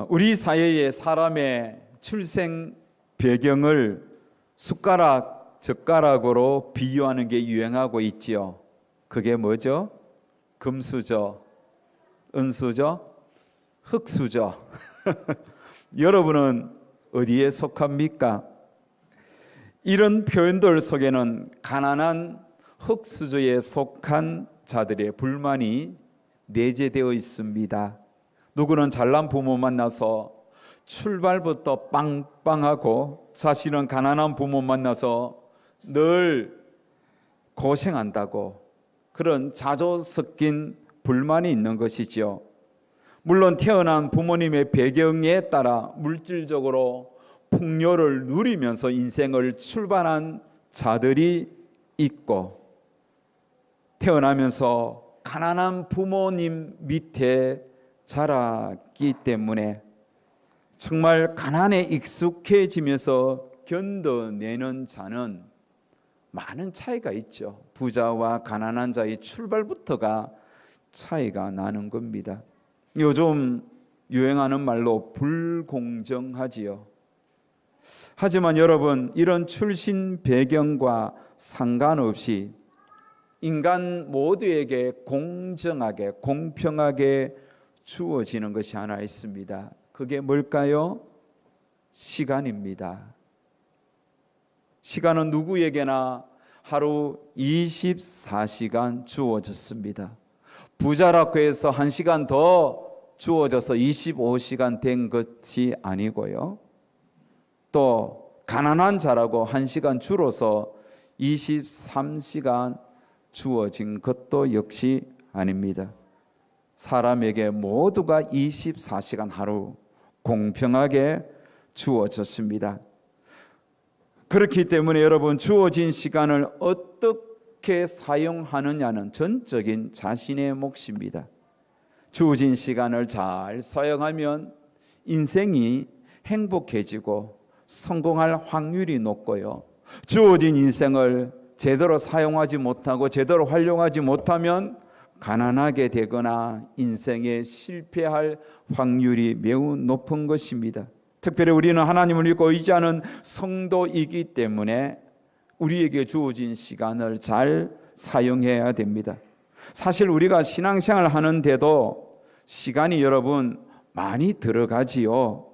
우리 사회의 사람의 출생 배경을 숟가락, 젓가락으로 비유하는 게 유행하고 있지요. 그게 뭐죠? 금수저, 은수저, 흙수저. 여러분은 어디에 속합니까? 이런 표현들 속에는 가난한 흙수저에 속한 자들의 불만이 내재되어 있습니다. 누구는 잘난 부모 만나서 출발부터 빵빵하고, 자신은 가난한 부모 만나서 늘 고생한다고, 그런 자조 섞인 불만이 있는 것이지요. 물론 태어난 부모님의 배경에 따라 물질적으로 풍요를 누리면서 인생을 출발한 자들이 있고, 태어나면서 가난한 부모님 밑에 자랐기 때문에 정말 가난에 익숙해지면서 견뎌내는 자는 많은 차이가 있죠. 부자와 가난한 자의 출발부터가 차이가 나는 겁니다. 요즘 유행하는 말로 불공정하지요. 하지만 여러분, 이런 출신 배경과 상관없이 인간 모두에게 공정하게, 공평하게 주어지는 것이 하나 있습니다. 그게 뭘까요? 시간입니다. 시간은 누구에게나 하루 24시간 주어졌습니다. 부자라고 해서 1시간 더 주어져서 25시간 된 것이 아니고요. 또 가난한 자라고 1시간 줄어서 23시간 주어진 것도 역시 아닙니다. 사람에게 모두가 24시간 하루 공평하게 주어졌습니다. 그렇기 때문에 여러분, 주어진 시간을 어떻게 사용하느냐는 전적인 자신의 몫입니다. 주어진 시간을 잘 사용하면 인생이 행복해지고 성공할 확률이 높고요. 주어진 인생을 제대로 사용하지 못하고 제대로 활용하지 못하면 가난하게 되거나 인생에 실패할 확률이 매우 높은 것입니다. 특별히 우리는 하나님을 믿고 의지하는 성도이기 때문에 우리에게 주어진 시간을 잘 사용해야 됩니다. 사실 우리가 신앙생활 하는데도 시간이 여러분 많이 들어가지요.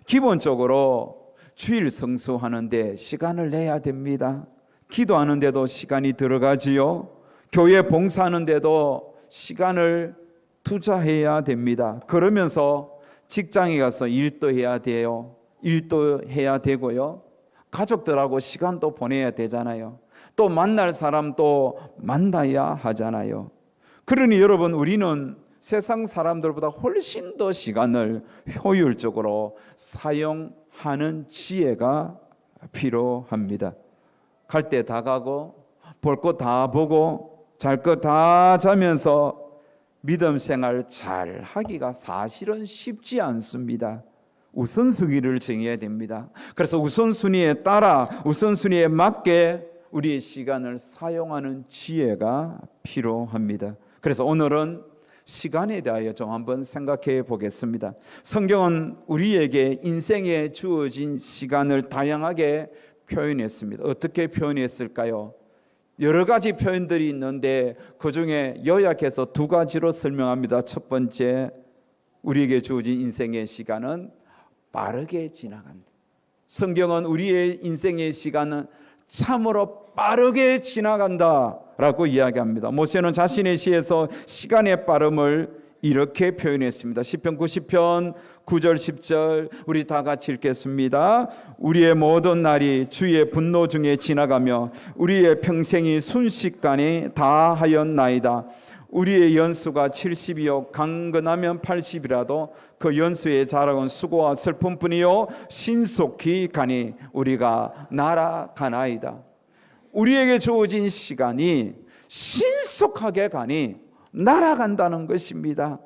기본적으로 주일 성수하는데 시간을 내야 됩니다. 기도하는데도 시간이 들어가지요. 교회 봉사하는데도 시간을 투자해야 됩니다. 그러면서 직장에 가서 일도 해야 돼요. 일도 해야 되고요. 가족들하고 시간도 보내야 되잖아요. 또 만날 사람도 만나야 하잖아요. 그러니 여러분, 우리는 세상 사람들보다 훨씬 더 시간을 효율적으로 사용하는 지혜가 필요합니다. 갈 때 다 가고, 볼 거 다 보고, 잘 거 다 자면서 믿음 생활 잘 하기가 사실은 쉽지 않습니다. 우선순위를 정해야 됩니다. 그래서 우선순위에 따라, 우선순위에 맞게 우리의 시간을 사용하는 지혜가 필요합니다. 그래서 오늘은 시간에 대하여 좀 한번 생각해 보겠습니다. 성경은 우리에게 인생에 주어진 시간을 다양하게 표현했습니다. 어떻게 표현했을까요? 여러 가지 표현들이 있는데 그 중에 요약해서 2가지로 설명합니다. 첫 번째, 우리에게 주어진 인생의 시간은 빠르게 지나간다. 성경은 우리의 인생의 시간은 참으로 빠르게 지나간다 라고 이야기합니다. 모세는 자신의 시에서 시간의 빠름을 이렇게 표현했습니다. 시편 90편 9절 10절 우리 다 같이 읽겠습니다. 우리의 모든 날이 주의 분노 중에 지나가며 우리의 평생이 순식간에 다하였나이다. 우리의 연수가 70이요 강건하면 80이라도 그 연수의 자락은 수고와 슬픔뿐이요 신속히 가니 우리가 날아가나이다. 우리에게 주어진 시간이 신속하게 가니 날아간다는 것입니다.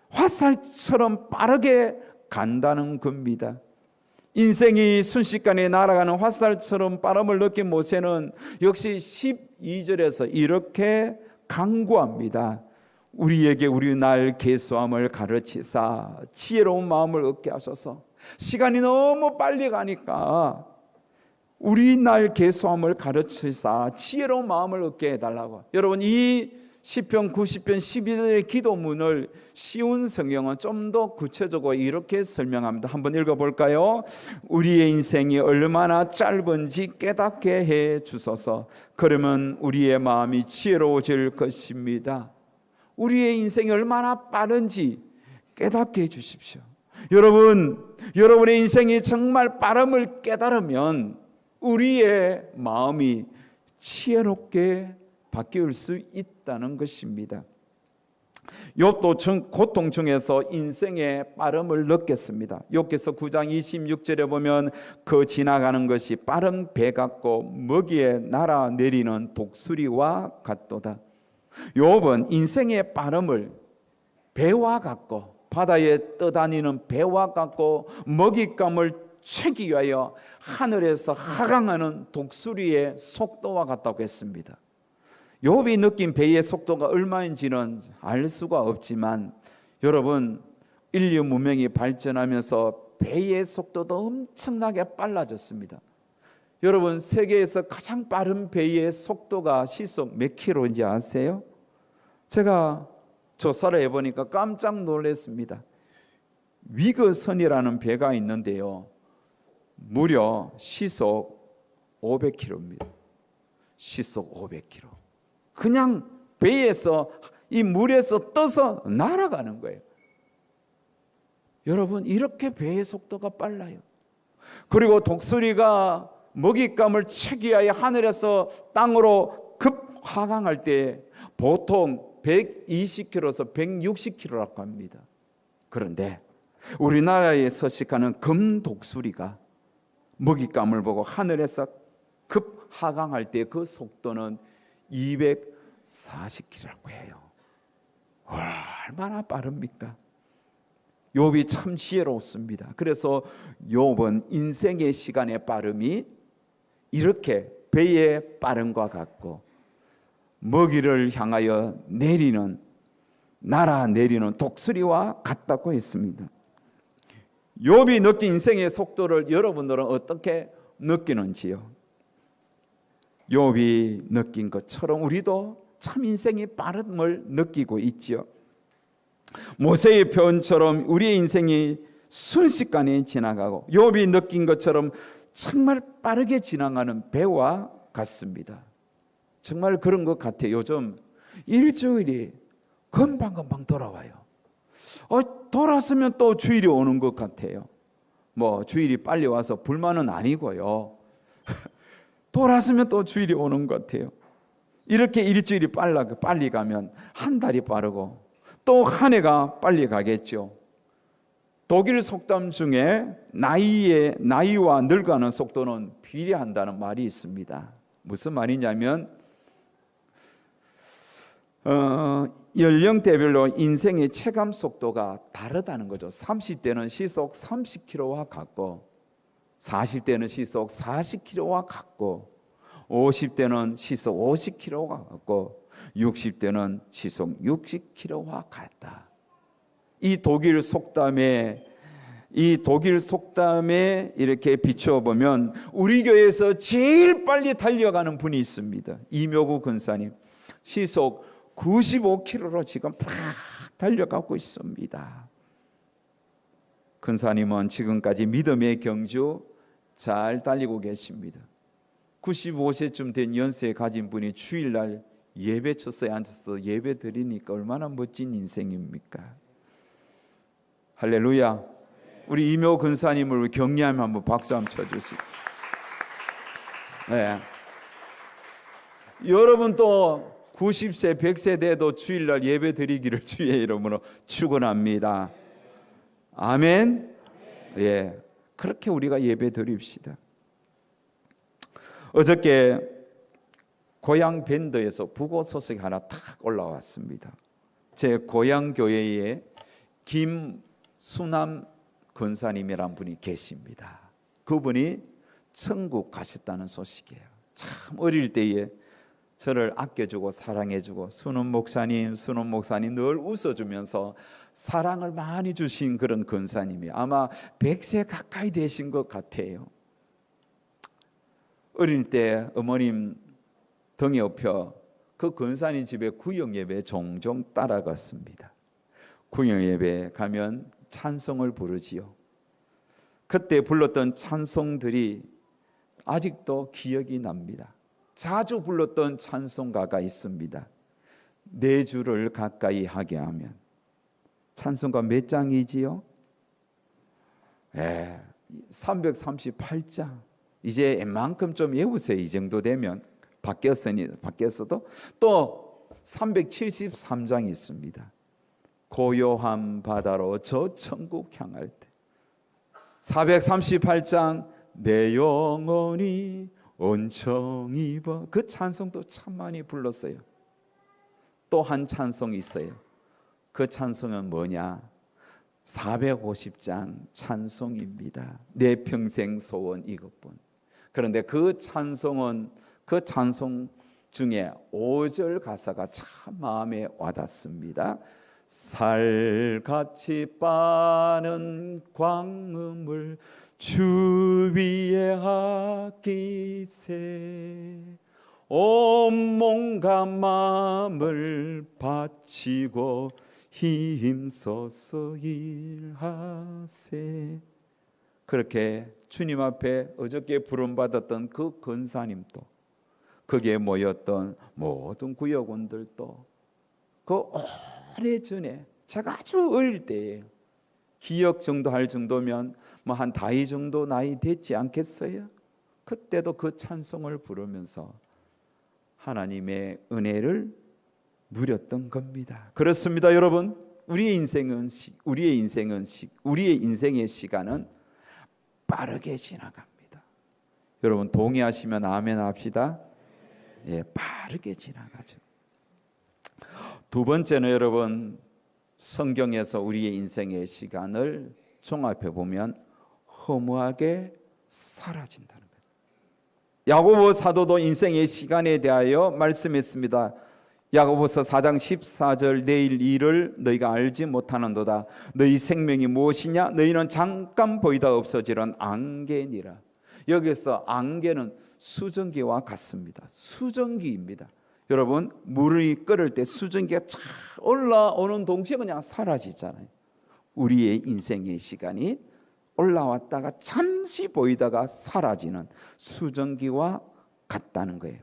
화살처럼 빠르게 간다는 겁니다. 인생이 순식간에 날아가는 화살처럼 빠름을 느낀 모세는 역시 12절에서 이렇게 강구합니다. 우리에게 우리 날 계수함을 가르치사 지혜로운 마음을 얻게 하소서. 시간이 너무 빨리 가니까 우리 날 계수함을 가르치사 지혜로운 마음을 얻게 해달라고. 여러분, 이 시편 90편 12절의 기도문을 쉬운 성경은 좀 더 구체적으로 이렇게 설명합니다. 한번 읽어볼까요? 우리의 인생이 얼마나 짧은지 깨닫게 해 주소서. 그러면 우리의 마음이 지혜로워질 것입니다. 우리의 인생이 얼마나 빠른지 깨닫게 해 주십시오. 여러분의 인생이 정말 빠름을 깨달으면 우리의 마음이 지혜롭게 바뀔 수 있다는 것입니다. 욥도 고통 중에서 인생의 빠름을 느꼈습니다. 욥기서 9장 26절에 보면 그 지나가는 것이 빠른 배 같고 먹이에 날아 내리는 독수리와 같도다. 욥은 인생의 빠름을 배와 같고 바다에 떠다니는 배와 같고 먹잇감을 채기 위하여 하늘에서 하강하는 독수리의 속도와 같다고 했습니다. 욥이 느낀 배의 속도가 얼마인지는 알 수가 없지만 여러분, 인류 문명이 발전하면서 배의 속도도 엄청나게 빨라졌습니다. 여러분, 세계에서 가장 빠른 배의 속도가 시속 몇 킬로인지 아세요? 제가 조사를 해보니까 깜짝 놀랐습니다. 위거선이라는 배가 있는데요, 무려 시속 500km입니다. 시속 500km. 그냥 배에서 이 물에서 떠서 날아가는 거예요. 여러분, 이렇게 배의 속도가 빨라요. 그리고 독수리가 먹잇감을 채기 위하여 하늘에서 땅으로 급하강할 때 보통 120km에서 160km라고 합니다. 그런데 우리나라에 서식하는 금독수리가 먹잇감을 보고 하늘에서 급하강할 때 그 속도는 240km라고 해요. 와, 얼마나 빠릅니까? 욥이 참 지혜롭습니다. 그래서 욥은 인생의 시간의 빠름이 이렇게 배의 빠름과 같고 먹이를 향하여 날아 내리는 독수리와 같다고 했습니다. 욥이 느낀 인생의 속도를 여러분들은 어떻게 느끼는지요? 욥이 느낀 것처럼 우리도 참 인생의 빠름을 느끼고 있지요. 모세의 표현처럼 우리의 인생이 순식간에 지나가고 욥이 느낀 것처럼 정말 빠르게 지나가는 배와 같습니다. 정말 그런 것 같아요. 요즘 일주일이 금방금방 돌아와요. 돌았으면 또 주일이 오는 것 같아요. 뭐 주일이 빨리 와서 불만은 아니고요. 돌았으면 또 주일이 오는 것 같아요. 이렇게 일주일이 빨리 가면 한 달이 빠르고 또 한 해가 빨리 가겠죠. 독일 속담 중에 나이와 늙어가는 속도는 비례한다는 말이 있습니다. 무슨 말이냐면 연령대별로 인생의 체감 속도가 다르다는 거죠. 30대는 시속 30km와 같고 40대는 시속 40km와 같고 50대는 시속 50km와 같고 60대는 시속 60km와 같다. 이 독일 속담에 이렇게 비추어 보면 우리 교회에서 제일 빨리 달려가는 분이 있습니다. 이묘구 근사님, 시속 95km로 지금 팍 달려가고 있습니다. 근사님은 지금까지 믿음의 경주 잘 달리고 계십니다. 95세쯤 된 연세 가진 분이 주일날 예배처소에 앉아서 예배 드리니까 얼마나 멋진 인생입니까? 할렐루야. 우리 이묘 근사님을 격려하면 한번 박수 한번 쳐주시죠. 네. 여러분 또 90세, 100세 돼도 주일날 예배 드리기를 주의 이름으로 축원합니다. 아멘. 예, 그렇게 우리가 예배 드립시다. 어저께 고향 밴드에서 부고 소식이 하나 탁 올라왔습니다. 제 고향 교회에 김수남 권사님이란 분이 계십니다. 그분이 천국 가셨다는 소식이에요. 참 어릴 때에 저를 아껴주고 사랑해주고 순원 목사님 늘 웃어주면서 사랑을 많이 주신 그런 권사님이 아마 100세 가까이 되신 것 같아요. 어릴 때 어머님 등에 업혀 그 권사님 집에 구역예배 종종 따라갔습니다. 구역예배 가면 찬송을 부르지요. 그때 불렀던 찬송들이 아직도 기억이 납니다. 자주 불렀던 찬송가가 있습니다. 내 주를 가까이 하게 하면. 찬송가 몇 장이지요? 338장. 이제 웬만큼 좀 외우세요. 이 정도 되면 바뀌었어도 또 373장이 있습니다. 고요한 바다로 저 천국 향할 때. 438장 내 영혼이 온청 입어. 그 찬송도 참 많이 불렀어요. 또 한 찬송이 있어요. 그 찬송은 뭐냐? 450장 찬송입니다. 내 평생 소원 이것뿐. 그런데 그 찬송 중에 5절 가사가 참 마음에 와닿습니다. 살같이 빠는 광음을 주 위에 아끼세 온몸과 마음을 바치고 힘써서 일하세. 그렇게 주님 앞에 어저께 부름받았던 그 권사님도 거기에 모였던 모든 구역원들도 그 오래전에 제가 아주 어릴 때에 기억 정도 할 정도면 뭐 한 다이 정도 나이 됐지 않겠어요? 그때도 그 찬송을 부르면서 하나님의 은혜를 누렸던 겁니다. 그렇습니다, 여러분. 우리의 인생의 시간은 빠르게 지나갑니다. 여러분 동의하시면 아멘 합시다. 빠르게 지나가죠. 두 번째는 여러분 성경에서 우리의 인생의 시간을 종합해 보면 허무하게 사라진다는 거예요. 야고보 사도도 인생의 시간에 대하여 말씀했습니다. 야고보서 4장 14절 내일 일을 너희가 알지 못하는도다. 너희 생명이 무엇이냐? 너희는 잠깐 보이다 없어지는 안개니라. 여기서 안개는 수증기와 같습니다. 수증기입니다. 여러분 물이 끓을 때 수증기가 쫙 올라오는 동시에 그냥 사라지잖아요. 우리의 인생의 시간이 올라왔다가 잠시 보이다가 사라지는 수증기와 같다는 거예요.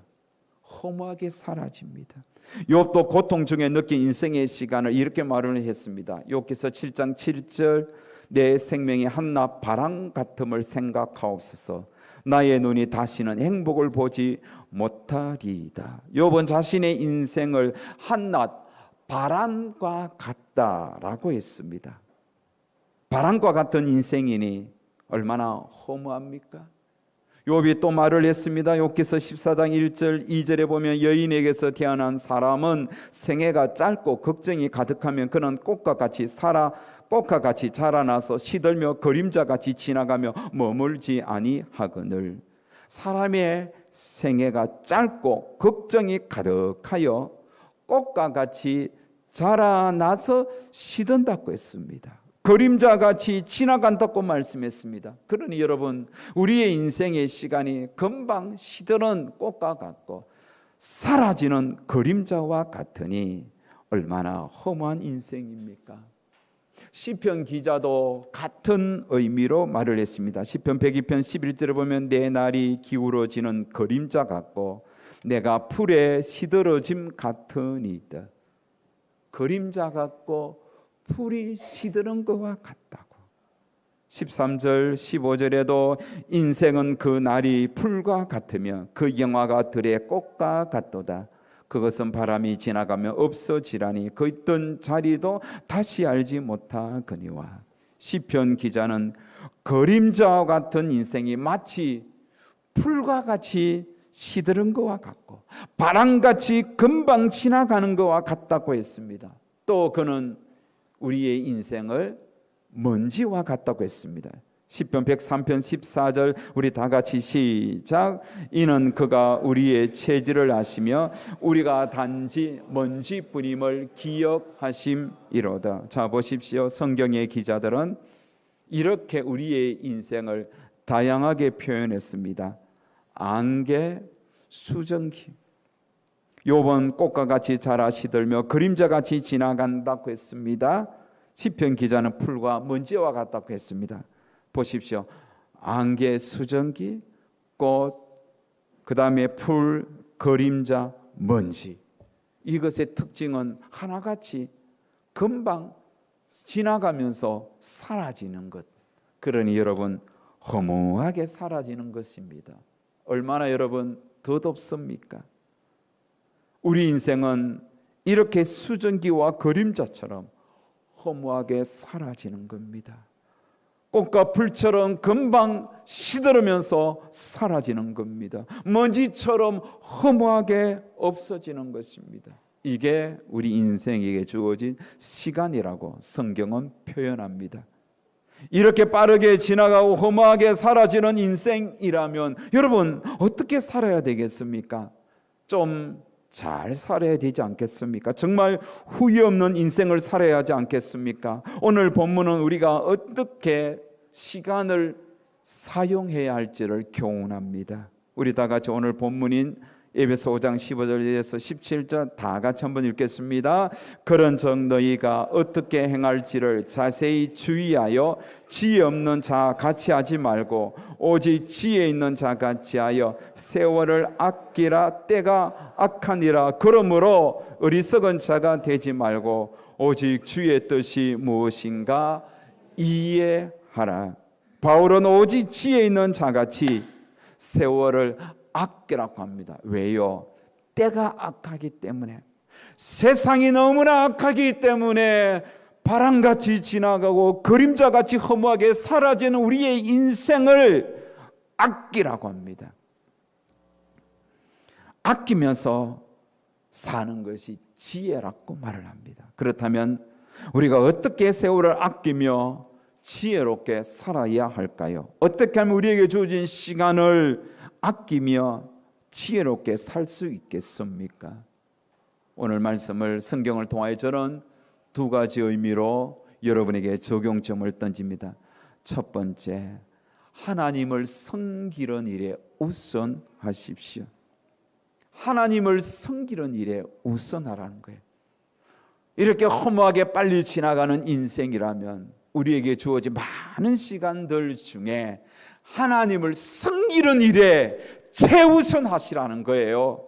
허무하게 사라집니다. 욥도 고통 중에 느낀 인생의 시간을 이렇게 말을 했습니다. 욥기서 7장 7절 내 생명이 한낮 바람 같음을 생각하옵소서. 나의 눈이 다시는 행복을 보지 못하리이다. 욥은 자신의 인생을 한낮 바람과 같다라고 했습니다. 바람과 같은 인생이니 얼마나 허무합니까? 욥이 또 말을 했습니다. 욥기서 14장 1절 2절에 보면 여인에게서 태어난 사람은 생애가 짧고 걱정이 가득하면 그는 꽃과 같이 자라나서 시들며 그림자같이 지나가며 머물지 아니하거늘. 사람의 생애가 짧고 걱정이 가득하여 꽃과 같이 자라나서 시든다고 했습니다. 그림자같이 지나간다고 말씀했습니다. 그러니 여러분 우리의 인생의 시간이 금방 시드는 꽃과 같고 사라지는 그림자와 같으니 얼마나 허무한 인생입니까? 시편 기자도 같은 의미로 말을 했습니다. 시편 102편 11절에 보면 내 날이 기울어지는 그림자 같고 내가 풀에 시들어짐 같으니이다. 그림자 같고 풀이 시드는 것과 같다고. 13절 15절에도 인생은 그 날이 풀과 같으며 그 영화가 들의 꽃과 같도다. 그것은 바람이 지나가며 없어지라니 그 있던 자리도 다시 알지 못하거니와. 시편 기자는 그림자와 같은 인생이 마치 풀과 같이 시드는 것과 같고 바람같이 금방 지나가는 것과 같다고 했습니다. 또 그는 우리의 인생을 먼지와 같다고 했습니다. 시편 103편 14절 우리 다 같이 시작. 이는 그가 우리의 체질을 아시며 우리가 단지 먼지뿐임을 기억하심이로다. 자, 보십시오. 성경의 기자들은 이렇게 우리의 인생을 다양하게 표현했습니다. 안개, 수정기. 욥은 꽃과 같이 자라 시들며 그림자같이 지나간다고 했습니다. 시편 기자는 풀과 먼지와 같다고 했습니다. 보십시오. 안개, 수정기, 꽃, 그 다음에 풀, 그림자, 먼지. 이것의 특징은 하나같이 금방 지나가면서 사라지는 것. 그러니 여러분, 허무하게 사라지는 것입니다. 얼마나 여러분 덧없습니까? 우리 인생은 이렇게 수증기와 그림자처럼 허무하게 사라지는 겁니다. 꽃과 풀처럼 금방 시들으면서 사라지는 겁니다. 먼지처럼 허무하게 없어지는 것입니다. 이게 우리 인생에게 주어진 시간이라고 성경은 표현합니다. 이렇게 빠르게 지나가고 허무하게 사라지는 인생이라면 여러분 어떻게 살아야 되겠습니까? 좀 잘 살아야 되지 않겠습니까? 정말 후회 없는 인생을 살아야 하지 않겠습니까? 오늘 본문은 우리가 어떻게 시간을 사용해야 할지를 교훈합니다. 우리 다 같이 오늘 본문인 에베소 5장 15절에서 17절 다 같이 한번 읽겠습니다. 그런즉 너희가 어떻게 행할지를 자세히 주의하여 지혜 없는 자 같이 하지 말고 오직 지혜 있는 자 같이 하여 세월을 아끼라. 때가 악하니라. 그러므로 어리석은 자가 되지 말고 오직 주의 뜻이 무엇인가 이해하라. 바울은 오직 지혜 있는 자같이 세월을 아끼라고 합니다. 왜요? 때가 악하기 때문에, 세상이 너무나 악하기 때문에 바람같이 지나가고 그림자같이 허무하게 사라지는 우리의 인생을 아끼라고 합니다. 아끼면서 사는 것이 지혜라고 말을 합니다. 그렇다면 우리가 어떻게 세월을 아끼며 지혜롭게 살아야 할까요? 어떻게 하면 우리에게 주어진 시간을 아끼며 지혜롭게 살 수 있겠습니까? 오늘 말씀을 성경을 통하여 저는 두 가지 의미로 여러분에게 적용점을 던집니다. 첫 번째, 하나님을 섬기는 일에 우선하십시오. 하나님을 섬기는 일에 우선하라는 거예요. 이렇게 허무하게 빨리 지나가는 인생이라면 우리에게 주어진 많은 시간들 중에 하나님을 섬기는 일에 최우선하시라는 거예요.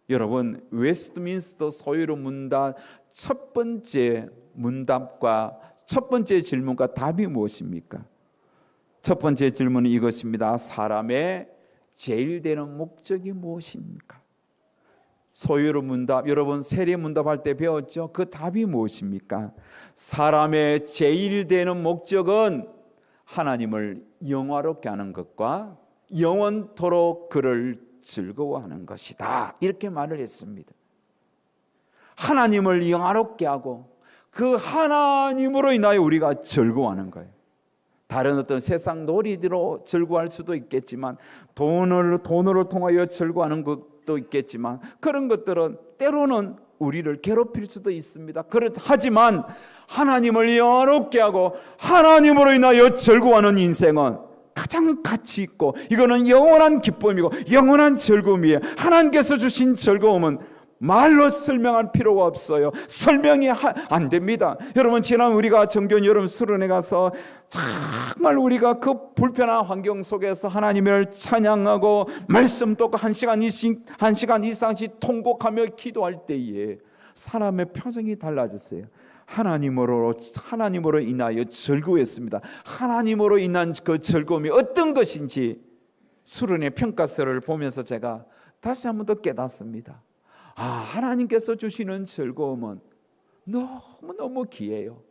여러분, 웨스트민스터 소유로 문답 첫 번째 문답과 첫 번째 질문과 답이 무엇입니까? 첫 번째 질문은 이것입니다. 사람의 제일 되는 목적이 무엇입니까? 소유로 문답, 여러분 세례 문답할 때 배웠죠? 그 답이 무엇입니까? 사람의 제일 되는 목적은 하나님을 영화롭게 하는 것과 영원토록 그를 즐거워하는 것이다. 이렇게 말을 했습니다. 하나님을 영화롭게 하고 그 하나님으로 인하여 우리가 즐거워하는 거예요. 다른 어떤 세상 놀이로 즐거워할 수도 있겠지만 돈으로 통하여 즐거워하는 것도 있겠지만 그런 것들은 때로는 우리를 괴롭힐 수도 있습니다. 하지만 하나님을 영화롭게 하고 하나님으로 인하여 즐거워하는 인생은 가장 가치 있고 이거는 영원한 기쁨이고 영원한 즐거움이에요. 하나님께서 주신 즐거움은 말로 설명할 필요가 없어요. 설명이 안 됩니다. 여러분, 지난 우리가 정겨운 여름 수련회 가서 정말 우리가 그 불편한 환경 속에서 하나님을 찬양하고 말씀 듣고 한 시간 이상씩 통곡하며 기도할 때에 사람의 표정이 달라졌어요. 하나님으로 인하여 즐거워했습니다. 하나님으로 인한 그 즐거움이 어떤 것인지 수련회 평가서를 보면서 제가 다시 한 번 더 깨닫습니다. 하나님께서 주시는 즐거움은 너무너무 귀해요.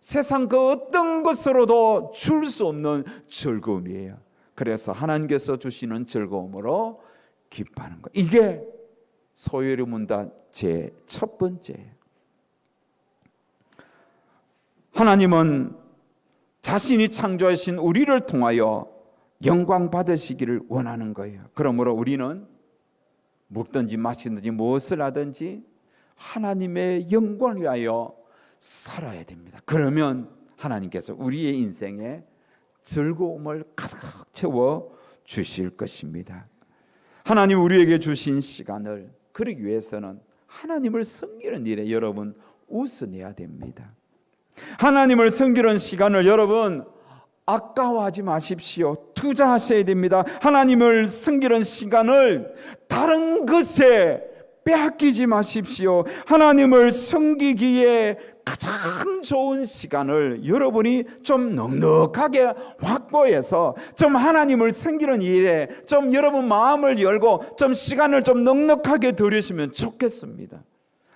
세상 그 어떤 것으로도 줄 수 없는 즐거움이에요. 그래서 하나님께서 주시는 즐거움으로 기뻐하는 것, 이게 소유의 문답 제 첫 번째예요. 하나님은 자신이 창조하신 우리를 통하여 영광 받으시기를 원하는 거예요. 그러므로 우리는 먹든지 마시든지 무엇을 하든지 하나님의 영광을 위하여 살아야 됩니다. 그러면 하나님께서 우리의 인생에 즐거움을 가득 채워 주실 것입니다. 하나님 우리에게 주신 시간을 그러기 위해서는 하나님을 섬기는 일에 여러분 우선해야 됩니다. 하나님을 섬기는 시간을 여러분 아까워하지 마십시오. 투자하셔야 됩니다. 하나님을 섬기는 시간을 다른 것에 빼앗기지 마십시오. 하나님을 섬기기에 가장 좋은 시간을 여러분이 좀 넉넉하게 확보해서 좀 하나님을 섬기는 일에 좀 여러분 마음을 열고 좀 시간을 좀 넉넉하게 들이시면 좋겠습니다.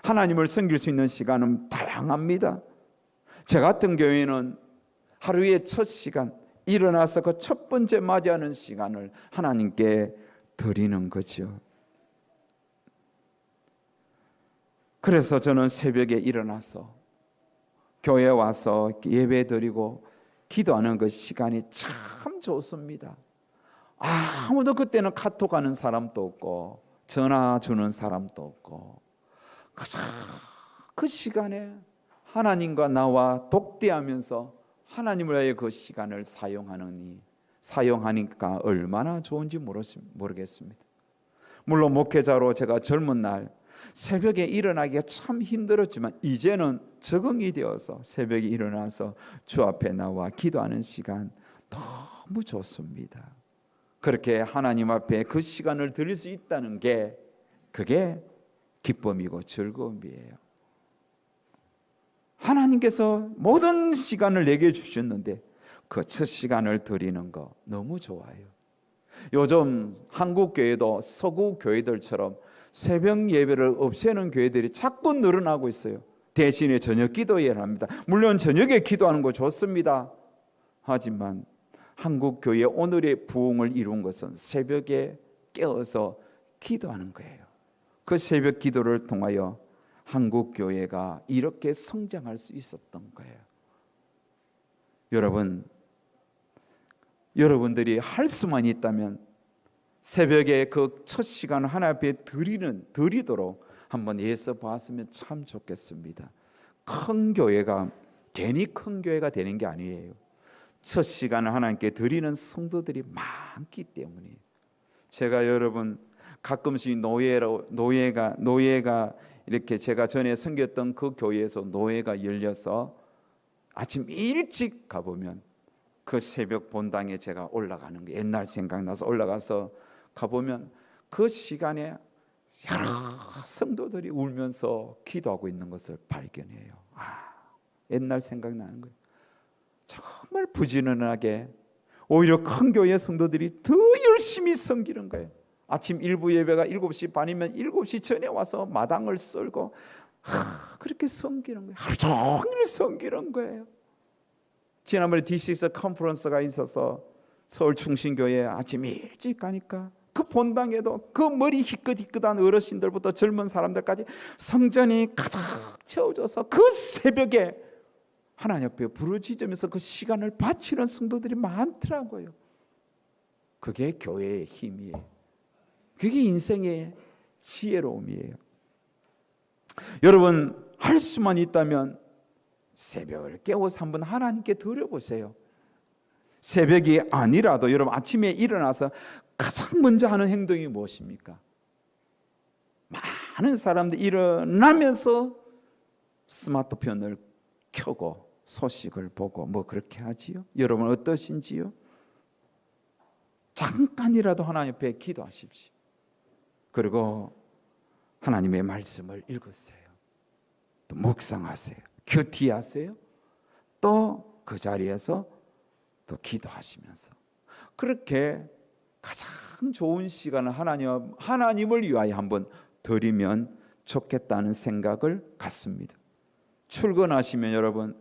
하나님을 섬길 수 있는 시간은 다양합니다. 저 같은 경우에는 하루의 첫 시간, 일어나서 그 첫 번째 맞이하는 시간을 하나님께 드리는 거죠. 그래서 저는 새벽에 일어나서 교회에 와서 예배 드리고 기도하는 그 시간이 참 좋습니다. 아무도 그때는 카톡 하는 사람도 없고 전화 주는 사람도 없고 그 시간에 하나님과 나와 독대하면서 하나님을 위해 그 시간을 사용하니까 얼마나 좋은지 모르겠습니다. 물론 목회자로 제가 젊은 날 새벽에 일어나기가 참 힘들었지만 이제는 적응이 되어서 새벽에 일어나서 주 앞에 나와 기도하는 시간 너무 좋습니다. 그렇게 하나님 앞에 그 시간을 드릴 수 있다는 게 그게 기쁨이고 즐거움이에요. 하나님께서 모든 시간을 내게 주셨는데 그 첫 시간을 드리는 거 너무 좋아요. 요즘 한국 교회도 서구 교회들처럼 새벽 예배를 없애는 교회들이 자꾸 늘어나고 있어요. 대신에 저녁 기도회를 합니다. 물론 저녁에 기도하는 거 좋습니다. 하지만 한국 교회 오늘의 부흥을 이룬 것은 새벽에 깨어서 기도하는 거예요. 그 새벽 기도를 통하여 한국 교회가 이렇게 성장할 수 있었던 거예요. 여러분들이 할 수만 있다면 새벽에 그 첫 시간을 하나님 앞에 드리도록 한번 애써 봤으면 참 좋겠습니다. 큰 교회가 괜히 큰 교회가 되는 게 아니에요. 첫 시간을 하나님께 드리는 성도들이 많기 때문에 제가 여러분 가끔씩 노예가 이렇게 제가 전에 섬겼던 그 교회에서 노예가 열려서 아침 일찍 가보면 그 새벽 본당에 제가 올라가는 거 옛날 생각나서 올라가서 가보면 그 시간에 여러 성도들이 울면서 기도하고 있는 것을 발견해요. 옛날 생각나는 거예요. 정말 부지런하게 오히려 큰 교회 성도들이 더 열심히 섬기는 거예요. 아침 일부 예배가 7시 반이면 7시 전에 와서 마당을 썰고 그렇게 섬기는 거예요. 하루 종일 섬기는 거예요. 지난번에 D6 컨퍼런스가 있어서 서울 충신교회 아침 일찍 가니까 그 본당에도 그 머리 희끗희끗한 어르신들부터 젊은 사람들까지 성전이 가득 채워져서 그 새벽에 하나님 앞에 부르짖으면서 그 시간을 바치는 성도들이 많더라고요. 그게 교회의 힘이에요. 그게 인생의 지혜로움이에요. 여러분 할 수만 있다면 새벽을 깨워서 한번 하나님께 드려보세요. 새벽이 아니라도 여러분 아침에 일어나서 가장 먼저 하는 행동이 무엇입니까? 많은 사람들이 일어나면서 스마트폰을 켜고 소식을 보고 뭐 그렇게 하지요? 여러분 어떠신지요? 잠깐이라도 하나님 앞에 기도하십시오. 그리고 하나님의 말씀을 읽으세요. 또 묵상하세요. 큐티하세요. 또 그 자리에서 또 기도하시면서 그렇게 가장 좋은 시간을 하나님을 위하여 한번 드리면 좋겠다는 생각을 갖습니다. 출근하시면 여러분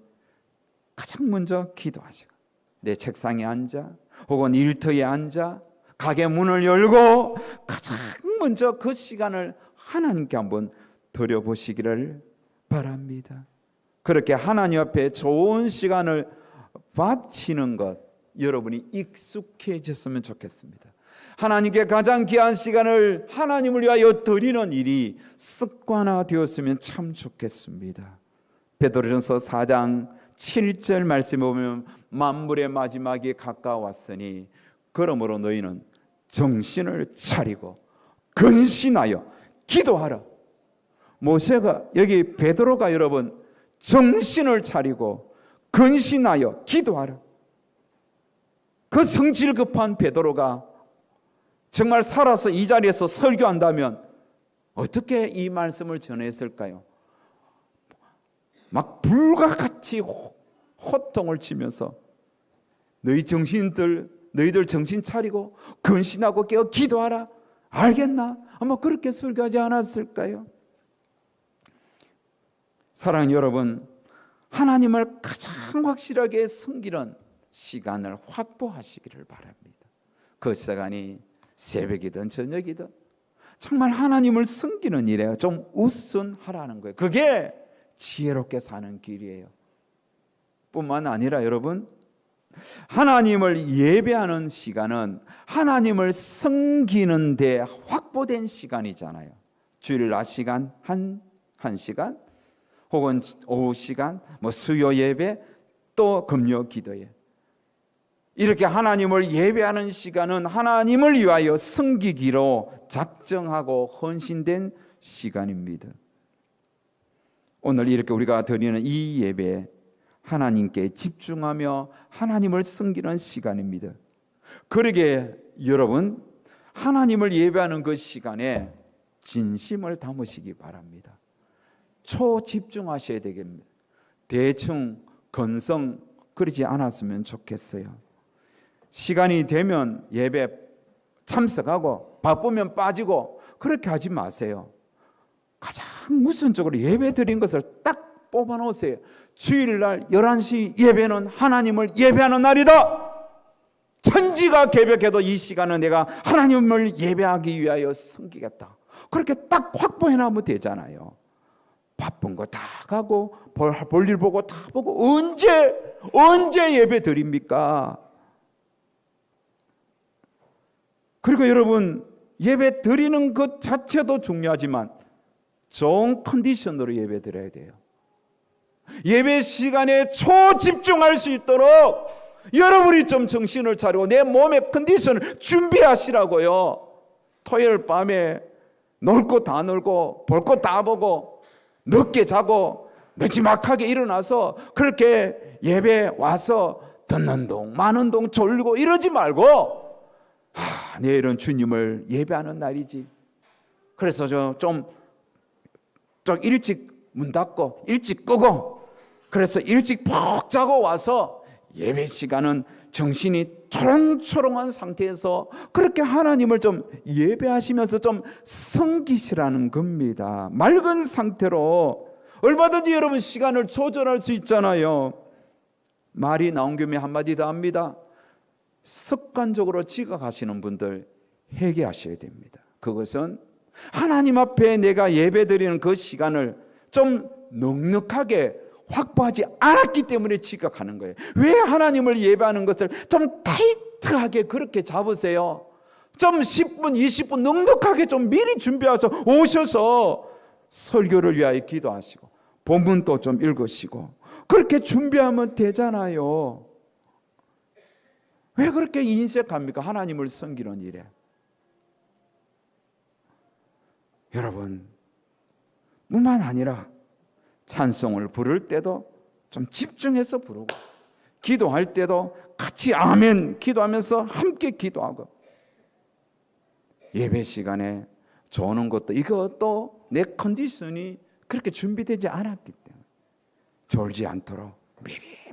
가장 먼저 기도하시고 내 책상에 앉아 혹은 일터에 앉아 가게 문을 열고 가장 먼저 그 시간을 하나님께 한번 드려보시기를 바랍니다. 그렇게 하나님 앞에 좋은 시간을 바치는 것 여러분이 익숙해졌으면 좋겠습니다. 하나님께 가장 귀한 시간을 하나님을 위하여 드리는 일이 습관화되었으면 참 좋겠습니다. 베드로전서 4장 7절 말씀에 보면 만물의 마지막이 가까웠으니 그러므로 너희는 정신을 차리고 근신하여 기도하라. 모세가 여기 베드로가 여러분 정신을 차리고 근신하여 기도하라. 그 성질 급한 베드로가 정말 살아서 이 자리에서 설교한다면 어떻게 이 말씀을 전했을까요? 막 불과 같이 호통을 치면서 너희들 정신 차리고 근신하고 깨어 기도하라. 알겠나? 아마 그렇게 설교하지 않았을까요? 사랑하는 여러분, 하나님을 가장 확실하게 섬기는 시간을 확보하시기를 바랍니다. 그 시간이 새벽이든 저녁이든 정말 하나님을 섬기는 일에 좀 우선하라는 거예요. 그게 지혜롭게 사는 길이에요. 뿐만 아니라 여러분, 하나님을 예배하는 시간은 하나님을 섬기는 데 확보된 시간이잖아요. 주일 낮 시간 한 시간, 혹은 오후 시간, 수요 예배, 또 금요 기도회. 이렇게 하나님을 예배하는 시간은 하나님을 위하여 섬기기로 작정하고 헌신된 시간입니다. 오늘 이렇게 우리가 드리는 이 예배, 하나님께 집중하며 하나님을 섬기는 시간입니다. 그러게 여러분, 하나님을 예배하는 그 시간에 진심을 담으시기 바랍니다. 초집중하셔야 되겠습니다. 대충 건성 그러지 않았으면 좋겠어요. 시간이 되면 예배 참석하고 바쁘면 빠지고 그렇게 하지 마세요. 가장 우선적으로 예배 드린 것을 딱 뽑아 놓으세요. 주일날 11시 예배는 하나님을 예배하는 날이다. 천지가 개벽해도 이 시간은 내가 하나님을 예배하기 위하여 섬기겠다. 그렇게 딱 확보해 놓으면 되잖아요. 바쁜 거 다 가고 볼일 보고 다 보고 언제 예배 드립니까? 그리고 여러분, 예배 드리는 것 자체도 중요하지만 좋은 컨디션으로 예배 드려야 돼요. 예배 시간에 초집중할 수 있도록 여러분이 좀 정신을 차리고 내 몸의 컨디션을 준비하시라고요. 토요일 밤에 놀 거 다 놀고 볼 거 다 보고 늦게 자고 늦지막하게 일어나서 그렇게 예배 와서 듣는 동 마는 동 졸고 이러지 말고 내일은 주님을 예배하는 날이지. 그래서 좀 일찍 문 닫고 일찍 끄고 그래서 일찍 푹 자고 와서 예배 시간은 정신이 초롱초롱한 상태에서 그렇게 하나님을 좀 예배하시면서 좀 섬기시라는 겁니다. 맑은 상태로 얼마든지 여러분 시간을 조절할 수 있잖아요. 말이 나온 김에 한마디 더 합니다. 습관적으로 지각하시는 분들 회개하셔야 됩니다. 그것은 하나님 앞에 내가 예배드리는 그 시간을 좀 넉넉하게 확보하지 않았기 때문에 지각하는 거예요. 왜 하나님을 예배하는 것을 좀 타이트하게 그렇게 잡으세요? 좀 10분, 20분 넉넉하게 좀 미리 준비해서 오셔서 설교를 위하여 기도하시고 본문도 좀 읽으시고 그렇게 준비하면 되잖아요. 왜 그렇게 인색합니까? 하나님을 섬기는 일에. 여러분, 뿐만 아니라 찬송을 부를 때도 좀 집중해서 부르고 기도할 때도 같이 아멘 기도하면서 함께 기도하고 예배 시간에 조는 것도 이것도 내 컨디션이 그렇게 준비되지 않았기 때문에 졸지 않도록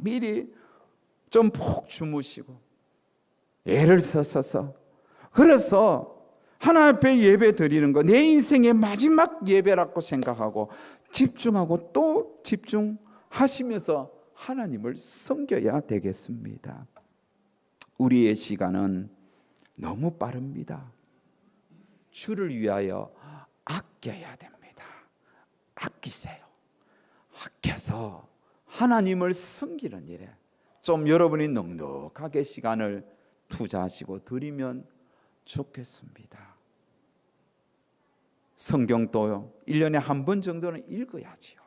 미리 좀 푹 주무시고 애를 써서 그래서 하나님 앞에 예배 드리는 거 내 인생의 마지막 예배라고 생각하고 집중하고 또 집중하시면서 하나님을 섬겨야 되겠습니다. 우리의 시간은 너무 빠릅니다. 주를 위하여 아껴야 됩니다. 아끼세요. 아껴서 하나님을 섬기는 일에 좀 여러분이 넉넉하게 시간을 투자하시고 드리면 좋겠습니다. 성경도 1년에 한 번 정도는 읽어야지요.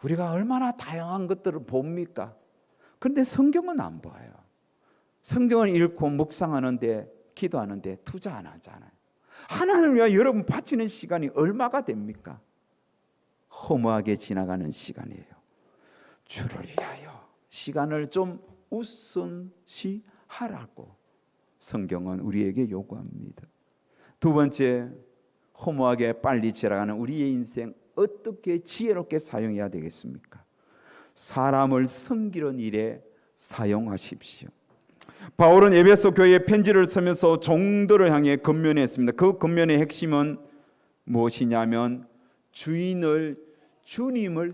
우리가 얼마나 다양한 것들을 봅니까? 그런데 성경은 안 봐요. 성경은 읽고 묵상하는데, 기도하는데 투자 안 하잖아요. 하나님을 위하여 여러분 바치는 시간이 얼마가 됩니까? 허무하게 지나가는 시간이에요. 주를 위하여 시간을 좀 우선시하라고 성경은 우리에게 요구합니다. 두 번째, 허무하게 빨리 지나가는 우리의 인생 어떻게 지혜롭게 사용해야 되겠습니까? 사람을 섬기는 일에 사용하십시오. 바울은 에베소 교회에 편지를 쓰면서 종들을 향해 권면했습니다. 그 권면의 핵심은 무엇이냐면 주님을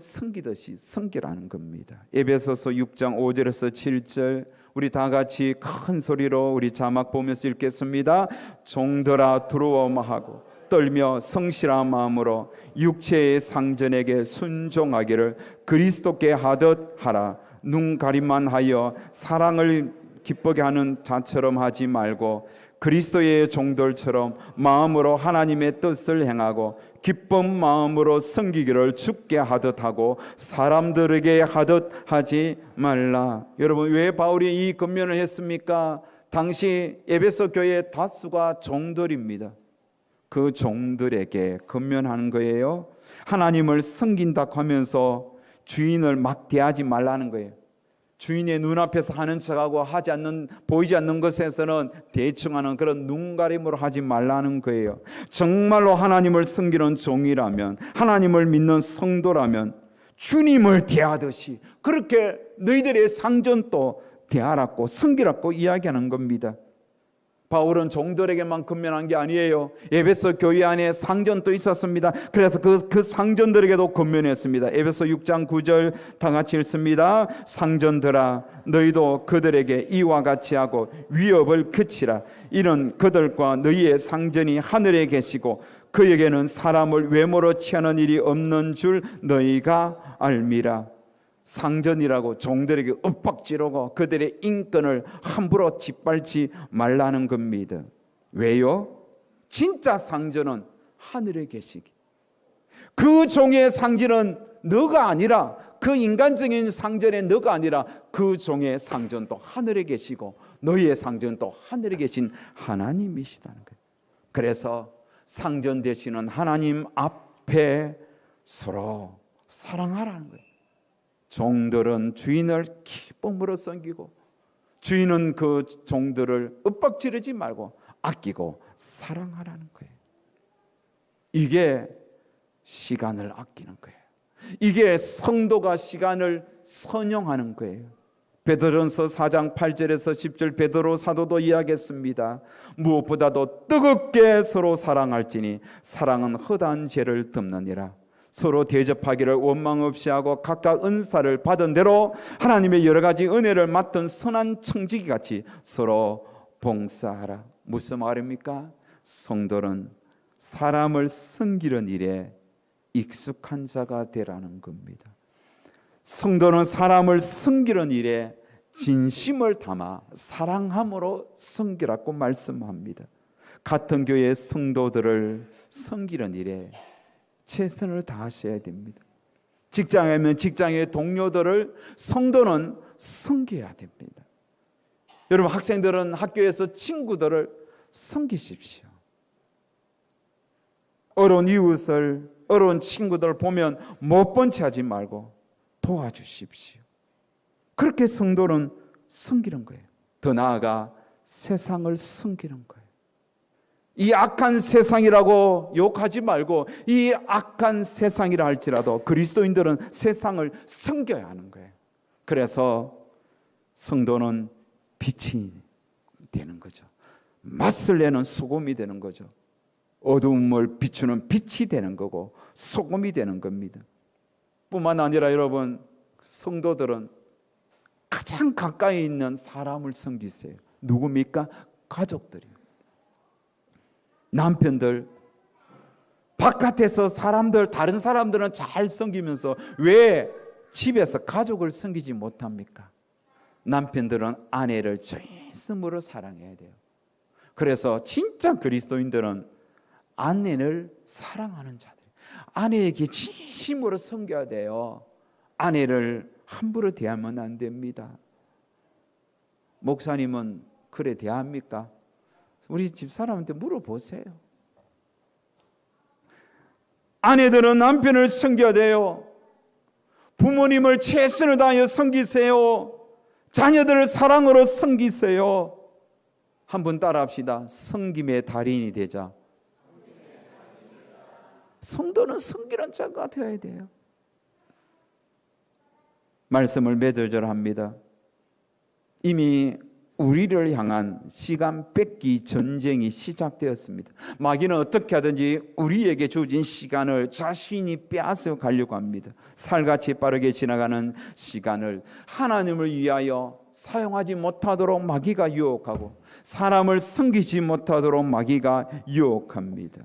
섬기듯이 섬기라는 겁니다. 에베소서 6장 5절에서 7절 우리 다 같이 큰 소리로 우리 자막 보면서 읽겠습니다. 종들아 두려워하고 떨며 성실한 마음으로 육체의 상전에게 순종하기를 그리스도께 하듯 하라. 눈 가림만 하여 사랑을 기쁘게 하는 자처럼 하지 말고 그리스도의 종들처럼 마음으로 하나님의 뜻을 행하고 기쁜 마음으로 섬기기를 주께 하듯 하고 사람들에게 하듯 하지 말라. 여러분, 왜 바울이 이 권면을 했습니까? 당시 에베소 교회 다수가 종들입니다. 그 종들에게 권면하는 거예요. 하나님을 섬긴다고 하면서 주인을 막 대하지 말라는 거예요. 주인의 눈앞에서 하는 척하고 보이지 않는 것에서는 대충 하는 그런 눈가림으로 하지 말라는 거예요. 정말로 하나님을 섬기는 종이라면, 하나님을 믿는 성도라면 주님을 대하듯이 그렇게 너희들의 상전도 대하라고 섬기라고 이야기하는 겁니다. 바울은 종들에게만 권면한 게 아니에요. 에베소 교회 안에 상전도 있었습니다. 그래서 그 상전들에게도 권면했습니다. 에베소 6장 9절 다 같이 읽습니다. 상전들아 너희도 그들에게 이와 같이 하고 위협을 그치라. 이는 그들과 너희의 상전이 하늘에 계시고 그에게는 사람을 외모로 취하는 일이 없는 줄 너희가 알미라. 상전이라고 종들에게 윽박지르고 그들의 인권을 함부로 짓밟지 말라는 겁니다. 왜요? 진짜 상전은 하늘에 계시기. 그 종의 상전은 너가 아니라, 그 인간적인 상전의 너가 아니라 그 종의 상전도 하늘에 계시고 너희의 상전도 하늘에 계신 하나님이시다는 거예요. 그래서 상전 되시는 하나님 앞에 서로 사랑하라는 거예요. 종들은 주인을 기쁨으로 섬기고 주인은 그 종들을 윽박지르지 말고 아끼고 사랑하라는 거예요. 이게 시간을 아끼는 거예요. 이게 성도가 시간을 선용하는 거예요. 베드로전서 4장 8절에서 10절 베드로 사도도 이야기했습니다. 무엇보다도 뜨겁게 서로 사랑할지니 사랑은 허다한 죄를 덮느니라. 서로 대접하기를 원망 없이 하고 각각 은사를 받은 대로 하나님의 여러 가지 은혜를 맡은 선한 청지기 같이 서로 봉사하라. 무슨 말입니까? 성도는 사람을 섬기는 일에 익숙한 자가 되라는 겁니다. 성도는 사람을 섬기는 일에 진심을 담아 사랑함으로 섬기라고 말씀합니다. 같은 교회의 성도들을 섬기는 일에 최선을 다하셔야 됩니다. 직장이면 직장의 동료들을 성도는 섬겨야 됩니다. 여러분, 학생들은 학교에서 친구들을 섬기십시오. 어려운 이웃을, 어려운 친구들 보면 못 본 채 하지 말고 도와주십시오. 그렇게 성도는 섬기는 거예요. 더 나아가 세상을 섬기는 거예요. 이 악한 세상이라고 욕하지 말고 이 악한 세상이라 할지라도 그리스도인들은 세상을 섬겨야 하는 거예요. 그래서 성도는 빛이 되는 거죠. 맛을 내는 소금이 되는 거죠. 어두움을 비추는 빛이 되는 거고 소금이 되는 겁니다. 뿐만 아니라 여러분, 성도들은 가장 가까이 있는 사람을 섬기세요. 누굽니까? 가족들이요. 남편들, 바깥에서 사람들, 다른 사람들은 잘 섬기면서 왜 집에서 가족을 섬기지 못합니까? 남편들은 아내를 진심으로 사랑해야 돼요. 그래서 진짜 그리스도인들은 아내를 사랑하는 자들, 아내에게 진심으로 섬겨야 돼요. 아내를 함부로 대하면 안 됩니다. 목사님은 그래 대합니까? 우리 집사람한테 물어보세요. 아내들은 남편을 섬겨야 돼요. 부모님을 최선을 다하여 섬기세요. 자녀들을 사랑으로 섬기세요. 한번 따라합시다. 섬김의 달인이 되자. 성도는 섬기는 자가 되어야 돼요. 말씀을 몇 절 합니다. 이미 우리를 향한 시간 뺏기 전쟁이 시작되었습니다. 마귀는 어떻게 하든지 우리에게 주어진 시간을 자신이 빼앗아 가려고 합니다. 살같이 빠르게 지나가는 시간을 하나님을 위하여 사용하지 못하도록 마귀가 유혹하고 사람을 섬기지 못하도록 마귀가 유혹합니다.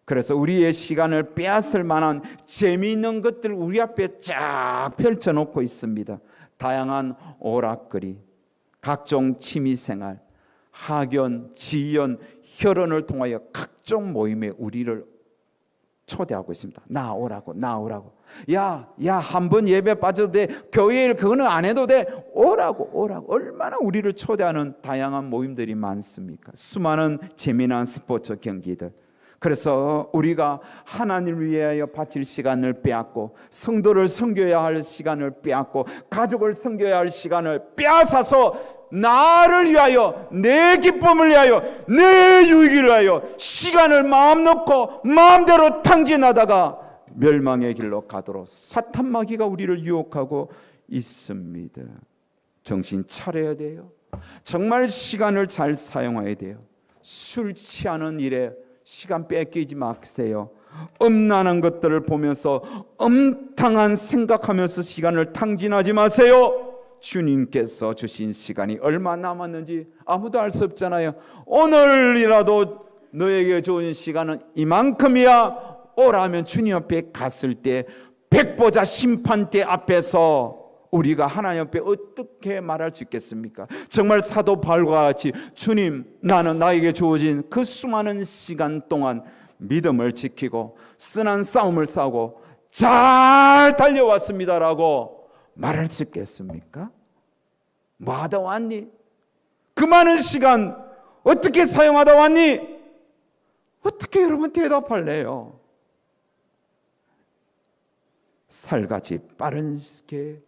그래서 우리의 시간을 빼앗을 만한 재미있는 것들 우리 앞에 쫙 펼쳐놓고 있습니다. 다양한 오락거리, 각종 취미생활, 학연, 지연, 결혼을 통하여 각종 모임에 우리를 초대하고 있습니다. 나오라고. 야, 한 번 예배 빠져도 돼. 교회 일 그거는 안 해도 돼. 오라고. 얼마나 우리를 초대하는 다양한 모임들이 많습니까? 수많은 재미난 스포츠 경기들. 그래서 우리가 하나님을 위하여 바칠 시간을 빼앗고 성도를 섬겨야 할 시간을 빼앗고 가족을 섬겨야 할 시간을 빼앗아서 나를 위하여 내 기쁨을 위하여 내 유익을 위하여 시간을 마음 놓고 마음대로 탕진하다가 멸망의 길로 가도록 사탄 마귀가 우리를 유혹하고 있습니다. 정신 차려야 돼요. 정말 시간을 잘 사용해야 돼요. 술 취하는 일에 시간 뺏기지 마세요. 음란한 것들을 보면서 음탕한 생각하면서 시간을 탕진하지 마세요. 주님께서 주신 시간이 얼마 남았는지 아무도 알 수 없잖아요. 오늘이라도 너에게 좋은 시간은 이만큼이야. 오라면 주님 앞에 갔을 때 백보자 심판대 앞에서 우리가 하나님 앞에 어떻게 말할 수 있겠습니까? 정말 사도 바울과 같이 주님, 나는 나에게 주어진 그 수많은 시간 동안 믿음을 지키고 선한 싸움을 싸우고 잘 달려왔습니다라고 말할 수 있겠습니까? 뭐 하다 왔니? 그 많은 시간 어떻게 사용하다 왔니? 어떻게 여러분 대답할래요? 살같이 빠른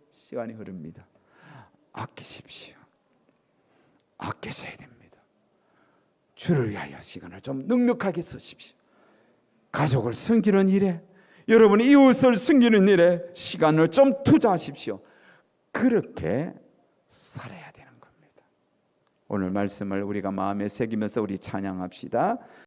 시간이 흐릅니다. 아끼십시오. 아끼셔야 됩니다. 주를 위하여 시간을 좀 넉넉하게 쓰십시오. 가족을 섬기는 일에, 여러분 이웃을 섬기는 일에 시간을 좀 투자하십시오. 그렇게 살아야 되는 겁니다. 오늘 말씀을 우리가 마음에 새기면서 우리 찬양합시다.